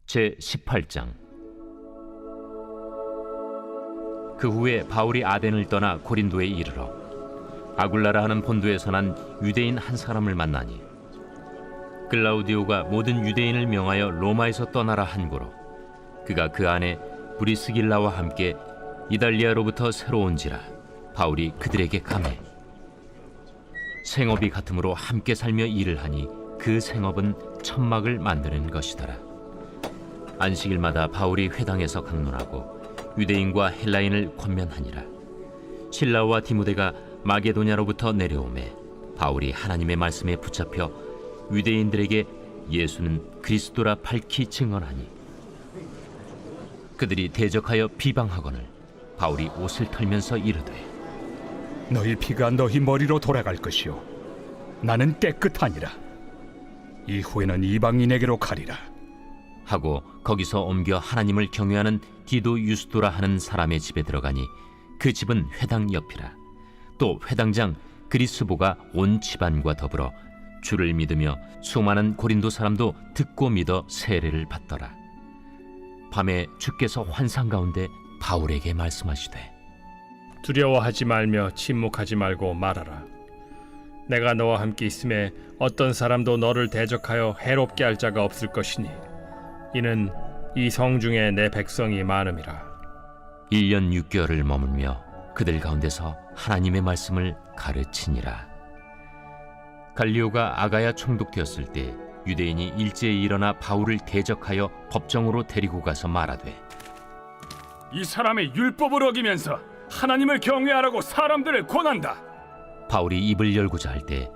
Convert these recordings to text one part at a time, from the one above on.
제18장. 그 후에 바울이 아덴을 떠나 고린도에 이르러 아굴라라 하는 본도에서 난 유대인 한 사람을 만나니, 글라우디오가 모든 유대인을 명하여 로마에서 떠나라 한고로 그가 그 안에 브리스길라와 함께 이달리아로부터 새로 온지라 바울이 그들에게 가매 생업이 같으므로 함께 살며 일을 하니 그 생업은 천막을 만드는 것이더라. 안식일마다 바울이 회당에서 강론하고 유대인과 헬라인을 권면하니라. 실라와 디모데가 마게도냐로부터 내려오매 바울이 하나님의 말씀에 붙잡혀 유대인들에게 예수는 그리스도라 밝히 증언하니, 그들이 대적하여 비방하거늘 바울이 옷을 털면서 이르되, 너희 피가 너희 머리로 돌아갈 것이요 나는 깨끗하니라. 이후에는 이방인에게로 가리라 하고 거기서 옮겨 하나님을 경외하는 디도 유스도라 하는 사람의 집에 들어가니 그 집은 회당 옆이라. 또 회당장 그리스보가 온 집안과 더불어 주를 믿으며 수많은 고린도 사람도 듣고 믿어 세례를 받더라. 밤에 주께서 환상 가운데 바울에게 말씀하시되, 두려워하지 말며 침묵하지 말고 말하라. 내가 너와 함께 있음에 어떤 사람도 너를 대적하여 해롭게 할 자가 없을 것이니 이는 이 성 중에 내 백성이 많음이라. 1년 6개월을 머물며 그들 가운데서 하나님의 말씀을 가르치니라. 갈리오가 아가야 총독되었을 때 유대인이 일제히 일어나 바울을 대적하여 법정으로 데리고 가서 말하되, 이 사람의 율법을 어기면서 하나님을 경외하라고 사람들을 권한다. 바울이 입을 열고자 할 때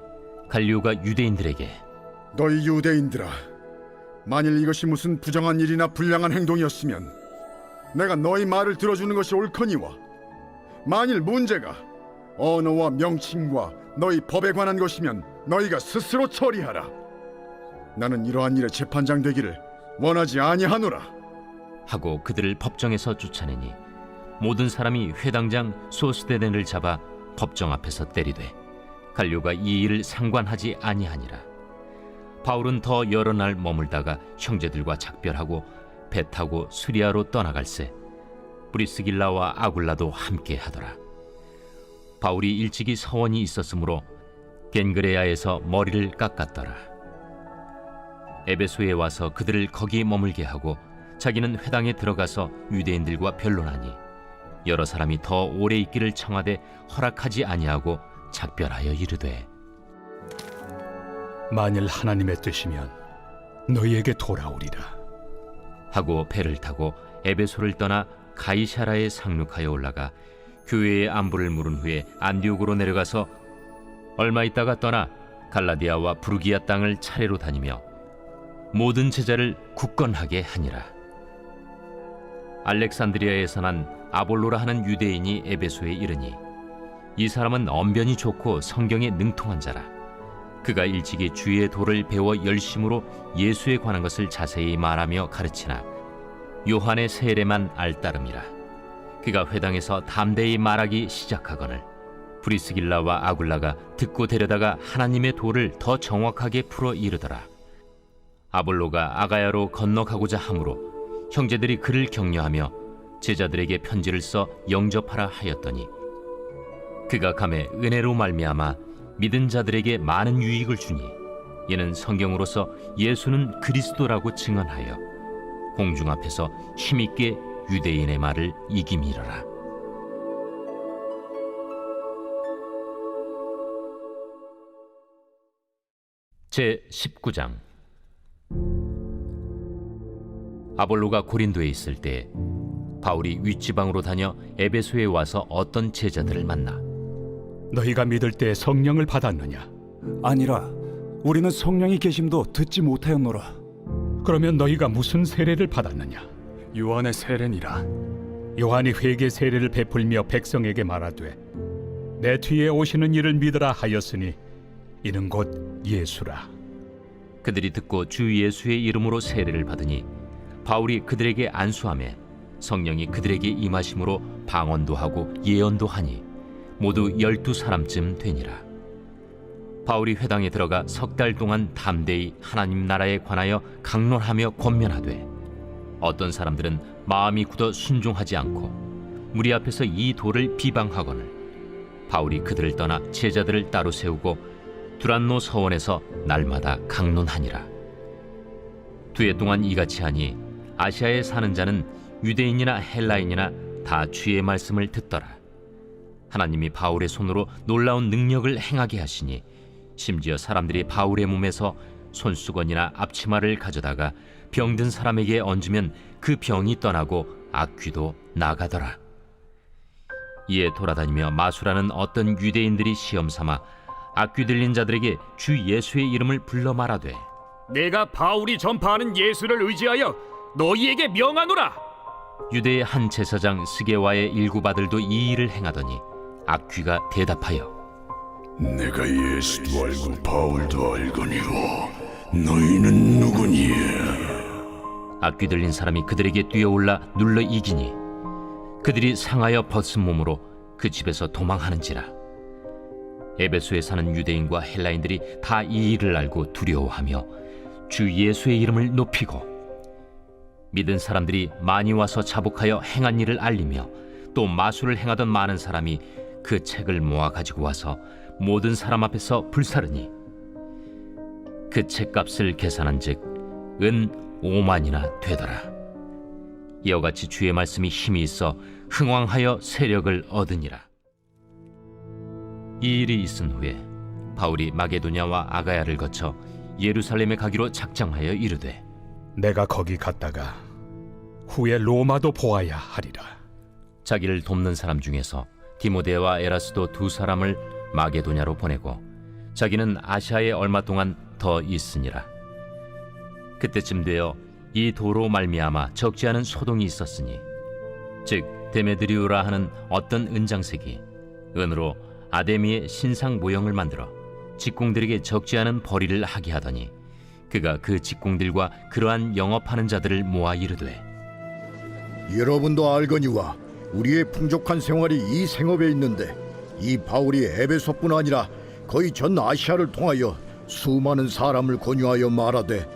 갈리오가 유대인들에게, 너희 유대인들아, 만일 이것이 무슨 부정한 일이나 불량한 행동이었으면 내가 너희 말을 들어주는 것이 옳거니와, 만일 문제가 언어와 명칭과 너희 법에 관한 것이면 너희가 스스로 처리하라. 나는 이러한 일에 재판장 되기를 원하지 아니하노라. 하고 그들을 법정에서 쫓아내니 모든 사람이 회당장 소스데넨을 잡아 법정 앞에서 때리되 갈리오가 이 일을 상관하지 아니하니라. 바울은 더 여러 날 머물다가 형제들과 작별하고 배 타고 수리아로 떠나갈새 브리스길라와 아굴라도 함께 하더라. 바울이 일찍이 서원이 있었으므로 겐그레아에서 머리를 깎았더라. 에베소에 와서 그들을 거기 머물게 하고 자기는 회당에 들어가서 유대인들과 변론하니 여러 사람이 더 오래 있기를 청하되 허락하지 아니하고 작별하여 이르되, 만일 하나님의 뜻이면 너희에게 돌아오리라 하고 배를 타고 에베소를 떠나 가이사라에 상륙하여 올라가 교회의 안부를 물은 후에 안디옥으로 내려가서 얼마 있다가 떠나 갈라디아와 부르기아 땅을 차례로 다니며 모든 제자를 굳건하게 하니라. 알렉산드리아에서 난 아볼로라 하는 유대인이 에베소에 이르니, 이 사람은 언변이 좋고 성경에 능통한 자라. 그가 일찍이 주의 도를 배워 열심으로 예수에 관한 것을 자세히 말하며 가르치나 요한의 세례만 알따름이라. 그가 회당에서 담대히 말하기 시작하거늘 브리스길라와 아굴라가 듣고 데려다가 하나님의 도를 더 정확하게 풀어 이르더라. 아볼로가 아가야로 건너가고자 하므로 형제들이 그를 격려하며 제자들에게 편지를 써 영접하라 하였더니, 그가 감에 은혜로 말미암아 믿은 자들에게 많은 유익을 주니 이는 성경으로서 예수는 그리스도라고 증언하여 공중 앞에서 힘있게 유대인의 말을 이기미러라. 제19장. 아볼로가 고린도에 있을 때 바울이 윗지방으로 다녀 에베소에 와서 어떤 제자들을 만나, 너희가 믿을 때 성령을 받았느냐? 아니라 우리는 성령이 계심도 듣지 못하였노라. 그러면 너희가 무슨 세례를 받았느냐? 요한의 세례니라. 요한이 회개 세례를 베풀며 백성에게 말하되 내 뒤에 오시는 이를 믿으라 하였으니 이는 곧 예수라. 그들이 듣고 주 예수의 이름으로 세례를 받으니 바울이 그들에게 안수하매 성령이 그들에게 임하심으로 방언도 하고 예언도 하니 모두 12사람쯤 되니라. 바울이 회당에 들어가 석 달 동안 담대히 하나님 나라에 관하여 강론하며 권면하되 어떤 사람들은 마음이 굳어 순종하지 않고 무리 앞에서 이 돌을 비방하거늘 바울이 그들을 떠나 제자들을 따로 세우고 두란노 서원에서 날마다 강론하니라. 2해 동안 이같이 하니 아시아에 사는 자는 유대인이나 헬라인이나 다 주의 말씀을 듣더라. 하나님이 바울의 손으로 놀라운 능력을 행하게 하시니 심지어 사람들이 바울의 몸에서 손수건이나 앞치마를 가져다가 병든 사람에게 얹으면 그 병이 떠나고 악귀도 나가더라. 이에 돌아다니며 마술하는 어떤 유대인들이 시험 삼아 악귀 들린 자들에게 주 예수의 이름을 불러 말하되 내가 바울이 전파하는 예수를 의지하여 너희에게 명하노라. 유대의 한 제사장 스게와의 일곱 아들도 이 일을 행하더니 악귀가 대답하여 내가 예수도 알고 바울도 알거니와 너희는 누구니에? 악귀 들린 사람이 그들에게 뛰어올라 눌러 이기니 그들이 상하여 벗은 몸으로 그 집에서 도망하는지라. 에베소에 사는 유대인과 헬라인들이 다 이 일을 알고 두려워하며 주 예수의 이름을 높이고 믿은 사람들이 많이 와서 자복하여 행한 일을 알리며 또 마술을 행하던 많은 사람이 그 책을 모아 가지고 와서 모든 사람 앞에서 불사르니 그 책값을 계산한즉 은 5만이나 되더라. 이와 같이 주의 말씀이 힘이 있어 흥왕하여 세력을 얻으니라. 이 일이 있은 후에 바울이 마게도냐와 아가야를 거쳐 예루살렘에 가기로 작정하여 이르되 내가 거기 갔다가 후에 로마도 보아야 하리라. 자기를 돕는 사람 중에서 디모데와 에라스도 2사람을 마게도냐로 보내고 자기는 아시아에 얼마 동안 더 있으니라. 그때쯤 되어 이 도로 말미암아 적지 않은 소동이 있었으니 즉 데메드리우라 하는 어떤 은장색이 은으로 아데미의 신상 모형을 만들어 직공들에게 적지 않은 벌이를 하게 하더니 그가 그 직공들과 그러한 영업하는 자들을 모아 이르되 여러분도 알거니와 우리의 풍족한 생활이 이 생업에 있는데 이 바울이 에베소뿐 아니라 거의 전 아시아를 통하여 수많은 사람을 권유하여 말하되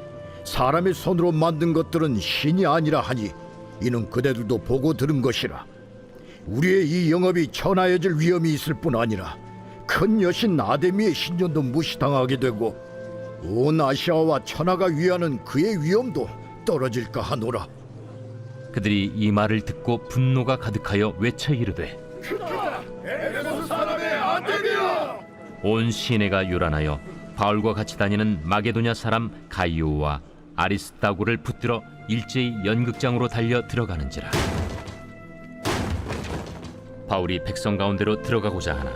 사람의 손으로 만든 것들은 신이 아니라 하니 이는 그대들도 보고 들은 것이라. 우리의 이 영업이 천하여질 위험이 있을 뿐 아니라 큰 여신 아데미의 신전도 무시당하게 되고 온 아시아와 천하가 위하는 그의 위엄도 떨어질까 하노라. 그들이 이 말을 듣고 분노가 가득하여 외쳐 이르되 온 시내가 요란하여 바울과 같이 다니는 마게도냐 사람 가이오와 아리스다고를 붙들어 일제히 연극장으로 달려 들어가는지라. 바울이 백성 가운데로 들어가고자 하나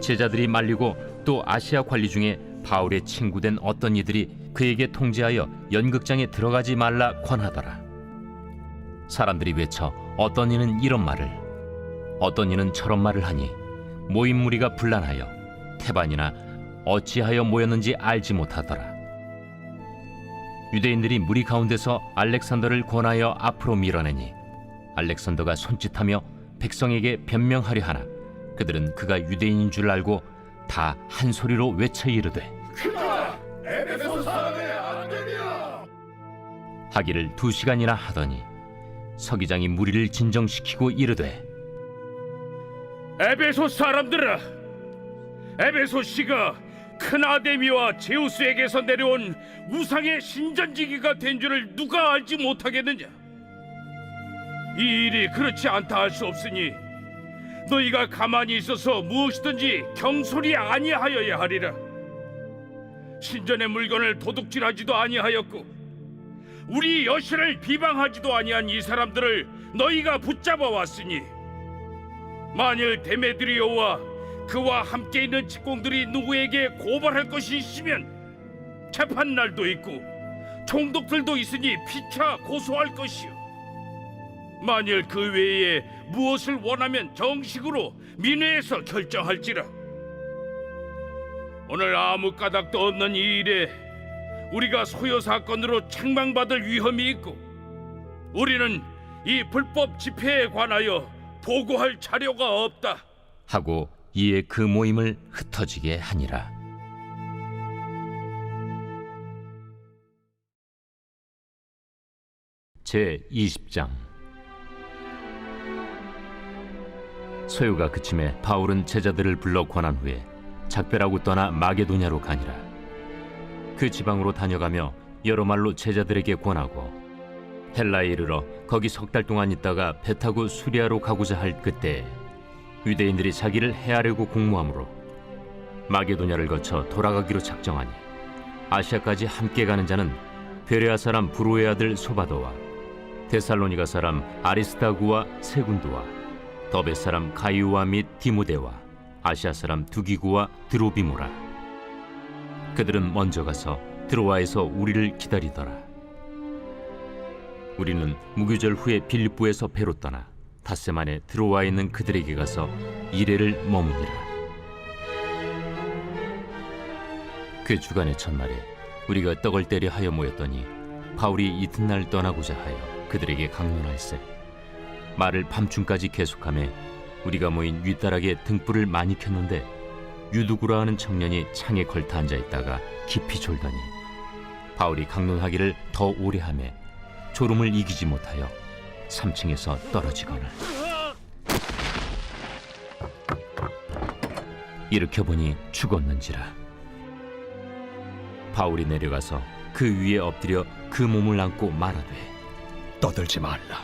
제자들이 말리고 또 아시아 관리 중에 바울의 친구된 어떤 이들이 그에게 통제하여 연극장에 들어가지 말라 권하더라. 사람들이 외쳐 어떤 이는 이런 말을 어떤 이는 저런 말을 하니 모인 무리가 분란하여 태반이나 어찌하여 모였는지 알지 못하더라. 유대인들이 무리 가운데서 알렉산더를 권하여 앞으로 밀어내니 알렉산더가 손짓하며 백성에게 변명하려 하나 그들은 그가 유대인인 줄 알고 다 한 소리로 외쳐 이르되 하기를 2시간이나 하더니 서기장이 무리를 진정시키고 이르되 에베소 사람들아, 에베소 씨가 큰 아데미와 제우스에게서 내려온 우상의 신전지기가 된 줄을 누가 알지 못하겠느냐? 이 일이 그렇지 않다 할 수 없으니 너희가 가만히 있어서 무엇이든지 경솔히 아니하여야 하리라. 신전의 물건을 도둑질하지도 아니하였고 우리 여신을 비방하지도 아니한 이 사람들을 너희가 붙잡아 왔으니 만일 데메드리오와 그와 함께 있는 직공들이 누구에게 고발할 것이 있으면 재판날도 있고 총독들도 있으니 피차 고소할 것이요 만일 그 외에 무엇을 원하면 정식으로 민회에서 결정할지라. 오늘 아무 까닭도 없는 이 일에 우리가 소요 사건으로 책망받을 위험이 있고 우리는 이 불법 집회에 관하여 보고할 자료가 없다 하고 이에 그 모임을 흩어지게 하니라. 제20장. 소요가 그침에 바울은 제자들을 불러 권한 후에 작별하고 떠나 마게도냐로 가니라. 그 지방으로 다녀가며 여러 말로 제자들에게 권하고 헬라에 이르러 거기 3달 동안 있다가 배 타고 수리아로 가고자 할 그때 유대인들이 자기를 해하려고 공모하므로 마게도냐를 거쳐 돌아가기로 작정하니 아시아까지 함께 가는 자는 베레아 사람 브로의 아들 소바도와 데살로니가 사람 아리스타구와 세군도와 더베 사람 가이오와 및 디모데와 아시아 사람 두기구와 드로비모라. 그들은 먼저 가서 드로아에서 우리를 기다리더라. 우리는 무교절 후에 빌립보에서 배로 떠나 닷새 만에 드로아에 있는 그들에게 가서 이레를 머무니라. 그 주간의 첫날에 우리가 떡을 때려 하여 모였더니 바울이 이튿날 떠나고자 하여 그들에게 강론할세 말을 밤중까지 계속하며 우리가 모인 윗다락에 등불을 많이 켰는데 유두구라 하는 청년이 창에 걸터 앉아 있다가 깊이 졸더니 바울이 강론하기를 더 오래 하며 졸음을 이기지 못하여 3층에서 떨어지거늘 일으켜 보니 죽었는지라. 바울이 내려가서 그 위에 엎드려 그 몸을 안고 말하되 떠들지 말라.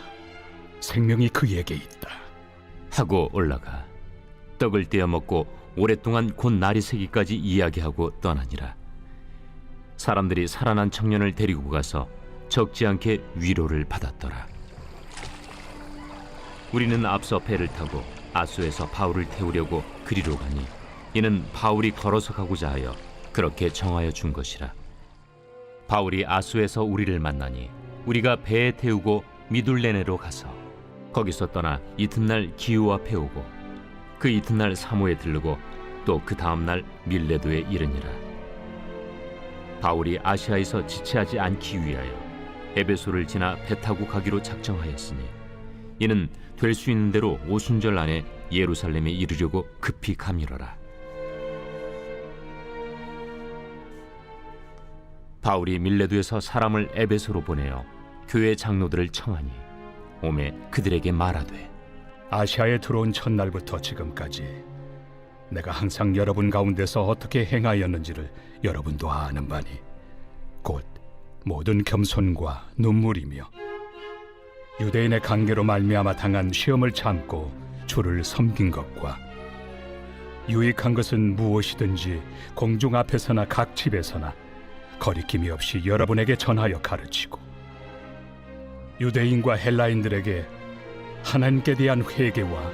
생명이 그에게 있다. 하고 올라가 떡을 떼어 먹고 오랫동안 곧 날이 새기까지 이야기하고 떠나니라. 사람들이 살아난 청년을 데리고 가서 적지 않게 위로를 받았더라. 우리는 앞서 배를 타고 아소에서 바울을 태우려고 그리로 가니 이는 바울이 걸어서 가고자 하여 그렇게 정하여 준 것이라. 바울이 아소에서 우리를 만나니 우리가 배에 태우고 미둘레네로 가서 거기서 떠나 이튿날 기우 앞에 오고 그 이튿날 사모에 들르고 또 그 다음날 밀레도에 이르니라. 바울이 아시아에서 지체하지 않기 위하여 에베소를 지나 배 타고 가기로 작정하였으니 이는 될 수 있는 대로 오순절 안에 예루살렘에 이르려고 급히 가밀어라. 바울이 밀레도에서 사람을 에베소로 보내어 교회 장로들을 청하니 오매 그들에게 말하되 아시아에 들어온 첫날부터 지금까지 내가 항상 여러분 가운데서 어떻게 행하였는지를 여러분도 아는 바니 곧 모든 겸손과 눈물이며 유대인의 관계로 말미암아 당한 시험을 참고 주를 섬긴 것과 유익한 것은 무엇이든지 공중 앞에서나 각 집에서나 거리낌이 없이 여러분에게 전하여 가르치고 유대인과 헬라인들에게 하나님께 대한 회개와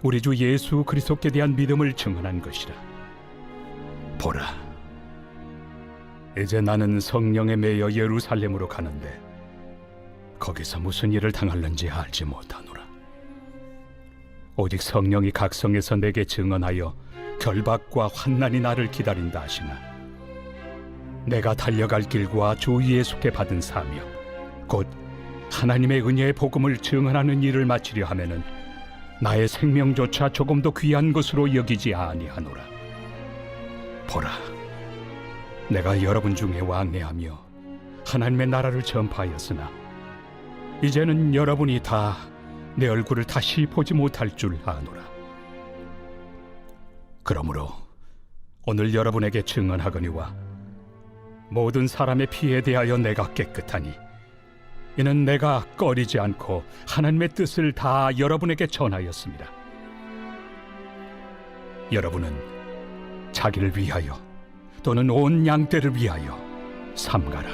우리 주 예수 그리스도께 대한 믿음을 증언한 것이라. 보라, 이제 나는 성령에 매여 예루살렘으로 가는데 거기서 무슨 일을 당할는지 알지 못하노라. 오직 성령이 각성에서 내게 증언하여 결박과 환난이 나를 기다린다 하시나 내가 달려갈 길과 주 예수께 받은 사명 곧 하나님의 은혜의 복음을 증언하는 일을 마치려 하면은 나의 생명조차 조금도 귀한 것으로 여기지 아니하노라. 보라, 내가 여러분 중에 왕래하며 하나님의 나라를 전파하였으나 이제는 여러분이 다 내 얼굴을 다시 보지 못할 줄 아노라. 그러므로 오늘 여러분에게 증언하거니와 모든 사람의 피에 대하여 내가 깨끗하니 이는 내가 꺼리지 않고 하나님의 뜻을 다 여러분에게 전하였습니다. 여러분은 자기를 위하여 또는 온 양떼를 위하여 삼가라.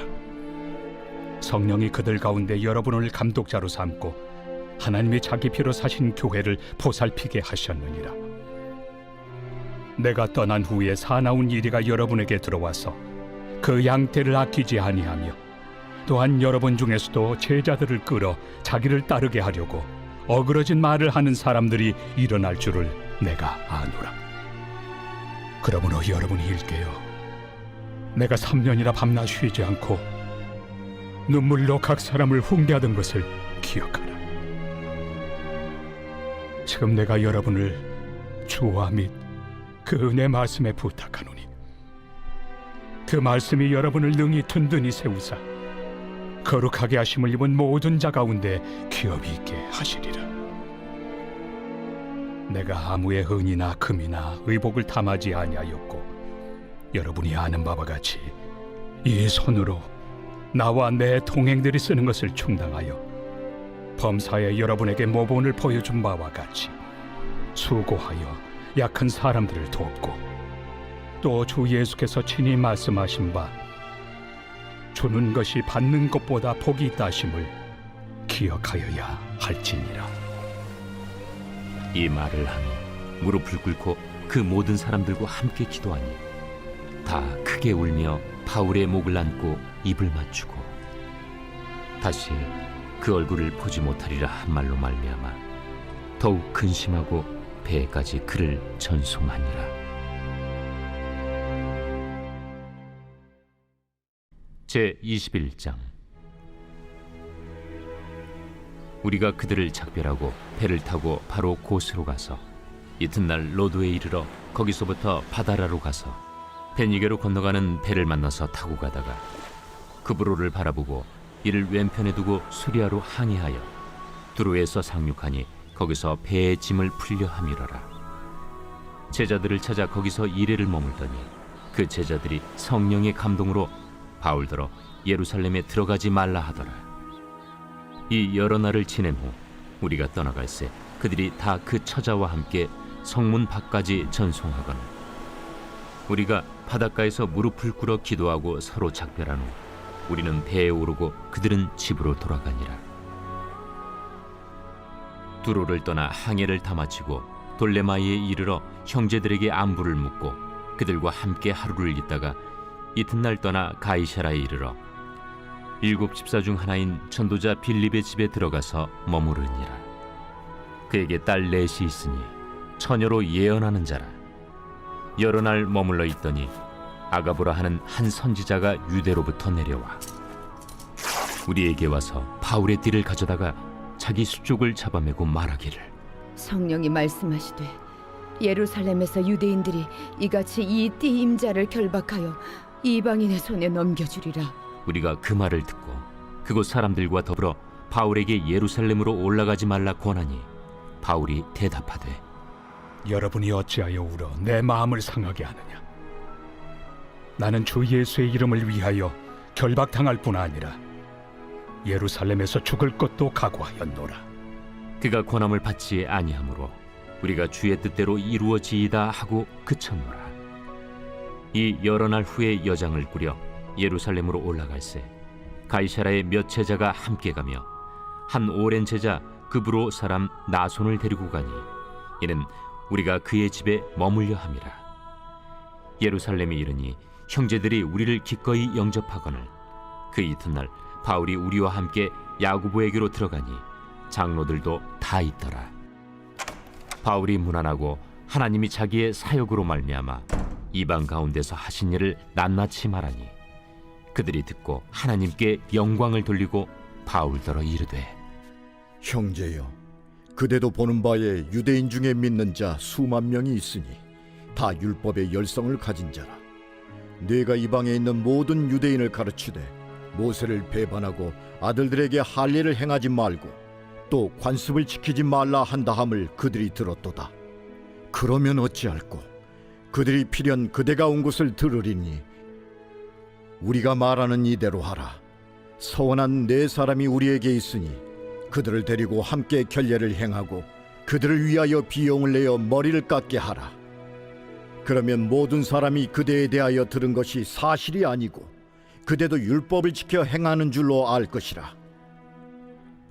성령이 그들 가운데 여러분을 감독자로 삼고 하나님이 자기 피로 사신 교회를 보살피게 하셨느니라. 내가 떠난 후에 사나운 이리가 여러분에게 들어와서 그 양떼를 아끼지 아니하며 또한 여러분 중에서도 제자들을 끌어 자기를 따르게 하려고 어그러진 말을 하는 사람들이 일어날 줄을 내가 아노라. 그러므로 여러분이 일깨어 내가 3년이나 밤낮 쉬지 않고 눈물로 각 사람을 훈계하던 것을 기억하라. 지금 내가 여러분을 주와 및 그 은혜 말씀에 부탁하노니 그 말씀이 여러분을 능히 든든히 세우사 거룩하게 하심을 입은 모든 자 가운데 기업이 있게 하시리라. 내가 아무의 은이나 금이나 의복을 탐하지 아니하였고 여러분이 아는 바와 같이 이 손으로 나와 내 동행들이 쓰는 것을 충당하여 범사에 여러분에게 모본을 보여준 바와 같이 수고하여 약한 사람들을 돕고 또 주 예수께서 친히 말씀하신 바 주는 것이 받는 것보다 복이 있다 하심을 기억하여야 할지니라. 이 말을 하며 무릎을 꿇고 그 모든 사람들과 함께 기도하니 다 크게 울며 바울의 목을 안고 입을 맞추고 다시 그 얼굴을 보지 못하리라 한 말로 말미암아 더욱 근심하고 배에까지 그를 전송하니라. 제21장. 우리가 그들을 작별하고 배를 타고 바로 고스로 가서 이튿날 로도에 이르러 거기서부터 바다라로 가서 베니게로 건너가는 배를 만나서 타고 가다가 그브로를 바라보고 이를 왼편에 두고 수리아로 항해하여 두로에서 상륙하니 거기서 배의 짐을 풀려 함이러라. 제자들을 찾아 거기서 이레를 머물더니 그 제자들이 성령의 감동으로 바울더러 예루살렘에 들어가지 말라 하더라. 이 여러 날을 지낸 후 우리가 떠나갈새 그들이 다 그 처자와 함께 성문 밖까지 전송하거늘 우리가 바닷가에서 무릎을 꿇어 기도하고 서로 작별한 후 우리는 배에 오르고 그들은 집으로 돌아가니라. 두로를 떠나 항해를 다 마치고 돌레마이에 이르러 형제들에게 안부를 묻고 그들과 함께 하루를 있다가 이튿날 떠나 가이사라에 이르러 7 집사 중 하나인 전도자 빌립의 집에 들어가서 머무르니라. 그에게 딸 넷이 있으니 처녀로 예언하는 자라. 여러 날 머물러 있더니 아가보라 하는 한 선지자가 유대로부터 내려와 우리에게 와서 바울의 띠를 가져다가 자기 수족을 잡아매고 말하기를 성령이 말씀하시되 예루살렘에서 유대인들이 이같이 이 띠 임자를 결박하여 이방인의 손에 넘겨주리라. 우리가 그 말을 듣고 그곳 사람들과 더불어 바울에게 예루살렘으로 올라가지 말라 권하니 바울이 대답하되 여러분이 어찌하여 울어 내 마음을 상하게 하느냐. 나는 주 예수의 이름을 위하여 결박당할 뿐 아니라 예루살렘에서 죽을 것도 각오하였노라. 그가 권함을 받지 아니하므로 우리가 주의 뜻대로 이루어지이다 하고 그쳤노라. 이 여러 날 후에 여장을 꾸려 예루살렘으로 올라갈새 가이사라의 몇 제자가 함께 가며 한 오랜 제자 그브로 사람 나손을 데리고 가니 이는 우리가 그의 집에 머물려 함이라. 예루살렘에 이르니 형제들이 우리를 기꺼이 영접하거늘 그 이튿날 바울이 우리와 함께 야고보에게로 들어가니 장로들도 다 있더라. 바울이 문안하고 하나님이 자기의 사역으로 말미암아 이방 가운데서 하신 일을 낱낱이 말하니 그들이 듣고 하나님께 영광을 돌리고 바울더러 이르되 형제여, 그대도 보는 바에 유대인 중에 믿는 자 수만 명이 있으니 다 율법의 열성을 가진 자라. 네가 이방에 있는 모든 유대인을 가르치되 모세를 배반하고 아들들에게 할례를 행하지 말고 또 관습을 지키지 말라 한다함을 그들이 들었도다. 그러면 어찌할꼬? 그들이 필연 그대가 온 것을 들으리니 우리가 말하는 이대로 하라. 서원한 네 사람이 우리에게 있으니 그들을 데리고 함께 결례를 행하고 그들을 위하여 비용을 내어 머리를 깎게 하라. 그러면 모든 사람이 그대에 대하여 들은 것이 사실이 아니고 그대도 율법을 지켜 행하는 줄로 알 것이라.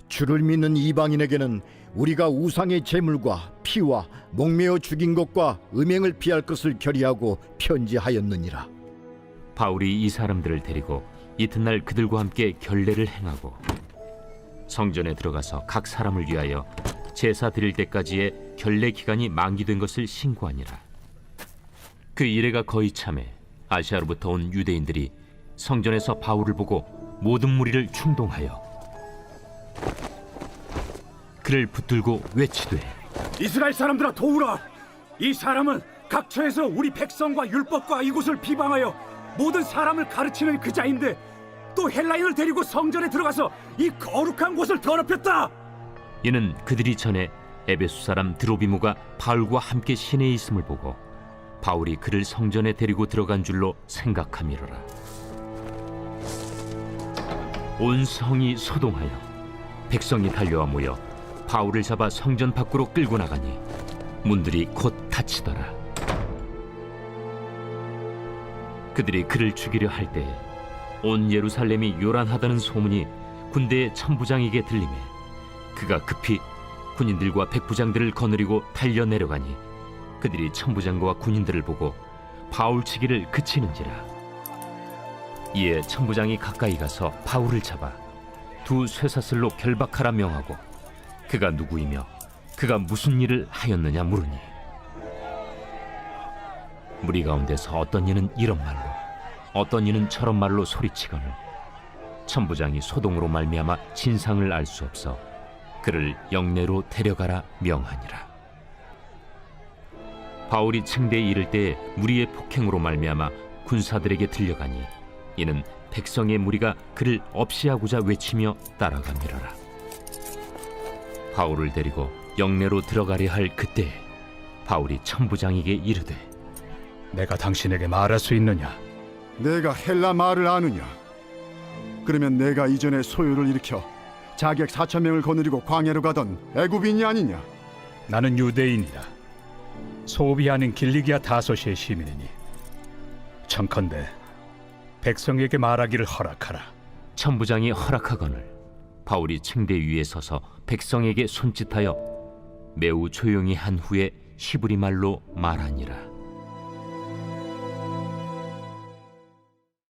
주를 믿는 이방인에게는 우리가 우상의 제물과 피와 목매어 죽인 것과 음행을 피할 것을 결의하고 편지하였느니라. 바울이 이 사람들을 데리고 이튿날 그들과 함께 결례를 행하고 성전에 들어가서 각 사람을 위하여 제사 드릴 때까지의 결례 기간이 만기된 것을 신고하니라. 그 이래가 거의 참에 아시아로부터 온 유대인들이 성전에서 바울을 보고 모든 무리를 충동하여 그를 붙들고 외치되 이스라엘 사람들아 도우라. 이 사람은 각처에서 우리 백성과 율법과 이곳을 비방하여 모든 사람을 가르치는 그 자인데 또 헬라인을 데리고 성전에 들어가서 이 거룩한 곳을 더럽혔다. 이는 그들이 전에 에베소 사람 드로비모가 바울과 함께 시내에 있음을 보고 바울이 그를 성전에 데리고 들어간 줄로 생각함이로라. 온 성이 소동하여 백성이 달려와 모여 바울을 잡아 성전 밖으로 끌고 나가니 문들이 곧 닫히더라. 그들이 그를 죽이려 할 때에 온 예루살렘이 요란하다는 소문이 군대의 천부장에게 들리매 그가 급히 군인들과 백부장들을 거느리고 달려 내려가니 그들이 천부장과 군인들을 보고 바울 치기를 그치는지라. 이에 천부장이 가까이 가서 바울을 잡아 두 쇠사슬로 결박하라 명하고 그가 누구이며 그가 무슨 일을 하였느냐 물으니 무리 가운데서 어떤 이는 이런 말로 어떤 이는 저런 말로 소리치거늘 천부장이 소동으로 말미암아 진상을 알 수 없어 그를 영내로 데려가라 명하니라. 바울이 층대에 이를 때에 무리의 폭행으로 말미암아 군사들에게 들려가니 이는 백성의 무리가 그를 없이하고자 외치며 따라가미러라. 바울을 데리고 영내로 들어가려 할 그때에 바울이 천부장에게 이르되 내가 당신에게 말할 수 있느냐? 내가 헬라 말을 아느냐? 그러면 내가 이전에 소요를 일으켜 자객 4,000명을 거느리고 광야로 가던 애굽인이 아니냐? 나는 유대인이다. 소비 아닌 길리기아 다소시의 시민이니 청컨대 백성에게 말하기를 허락하라. 천부장이 허락하거늘 바울이 층대 위에 서서 백성에게 손짓하여 매우 조용히 한 후에 히브리 말로 말하니라.